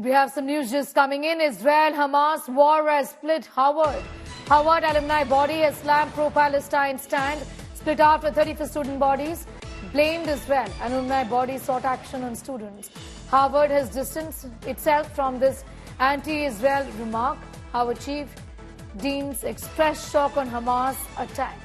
We have some news just coming in. Israel-Hamas war has split Harvard. Harvard alumni body has slammed pro-Palestine stand, split after 35 student bodies, blamed Israel. Alumni body sought action on students. Harvard has distanced itself from this anti-Israel remark. Harvard chief deans expressed shock on Hamas attack.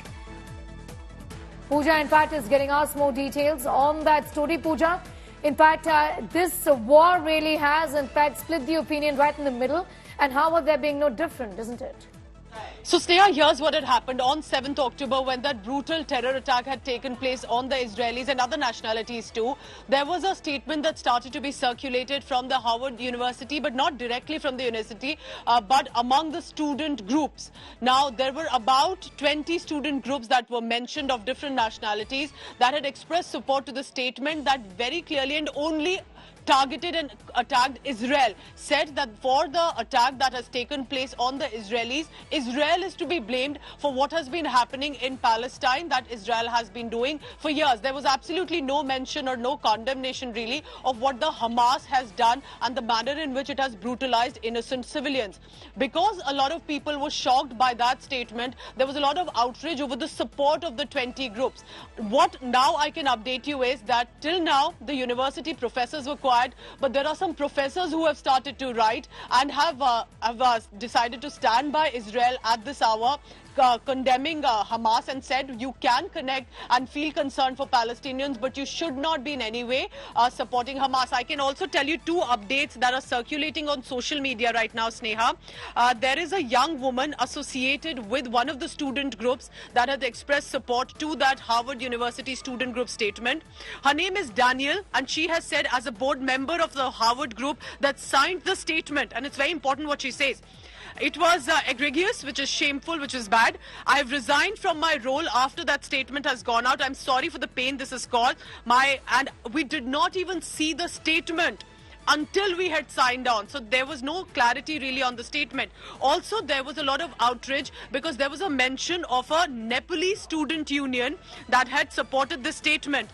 Pooja, in fact, is getting us more details on that story. Pooja, in fact, this war really has, in fact, split the opinion right in the middle. And how are they being no different, isn't it? So, Sneha, here's what had happened on 7th October when that brutal terror attack had taken place on the Israelis and other nationalities too. There was a statement that started to be circulated from the Harvard University, but not directly from the university, but among the student groups. Now, there were about 20 student groups that were mentioned of different nationalities that had expressed support to the statement that very clearly and only targeted and attacked Israel, said that for the attack that has taken place on the Israelis, Israel is to be blamed for what has been happening in Palestine that Israel has been doing for years. There was absolutely no mention or no condemnation really of what the Hamas has done and the manner in which it has brutalized innocent civilians. Because a lot of people were shocked by that statement, there was a lot of outrage over the support of the 20 groups. What now I can update you is that till now the university professors were quiet, but there are some professors who have started to write and have decided to stand by Israel at this hour, condemning Hamas, and said you can connect and feel concerned for Palestinians, but you should not be in any way supporting Hamas. I can also tell you two updates that are circulating on social media right now, Sneha. There is a young woman associated with one of the student groups that has expressed support to that Harvard University student group statement. Her name is Daniel, and she has said as a board member of the Harvard group that signed the statement, and it's very important what she says. It was egregious, which is shameful, which is bad. I have resigned from my role after that statement has gone out. I'm sorry for the pain this has caused. And we did not even see the statement until we had signed on. So there was no clarity really on the statement. Also, there was a lot of outrage because there was a mention of a Nepalese student union that had supported this statement.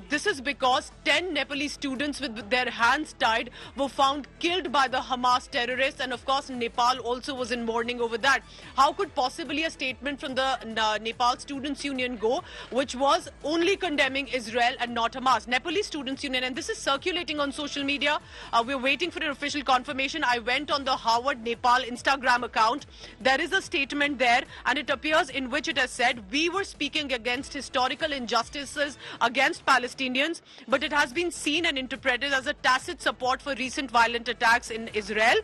This is because 10 Nepalese students with their hands tied were found killed by the Hamas terrorists, and of course Nepal also was in mourning over that. How could possibly a statement from the Nepal Students Union go, which was only condemning Israel and not Hamas? Nepalese Students Union, and this is circulating on social media. We're waiting for an official confirmation. I went on the Harvard Nepal Instagram account. There is a statement there, and it appears in which it has said, we were speaking against historical injustices against Palestinians, but it has been seen and interpreted as a tacit support for recent violent attacks in Israel,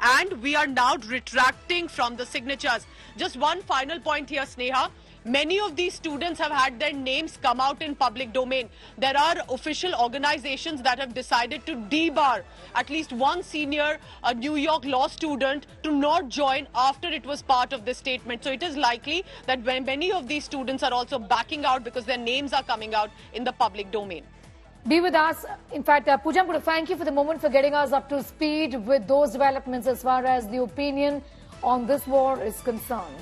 and we are now retracting from the signatures. Just one final point here, Sneha. Many of these students have had their names come out in public domain. There are official organizations that have decided to debar at least one senior New York law student to not join after it was part of this statement. So it is likely that many of these students are also backing out because their names are coming out in the public domain. Be with us. In fact, Pooja, I'm going to thank you for the moment for getting us up to speed with those developments as far as the opinion on this war is concerned.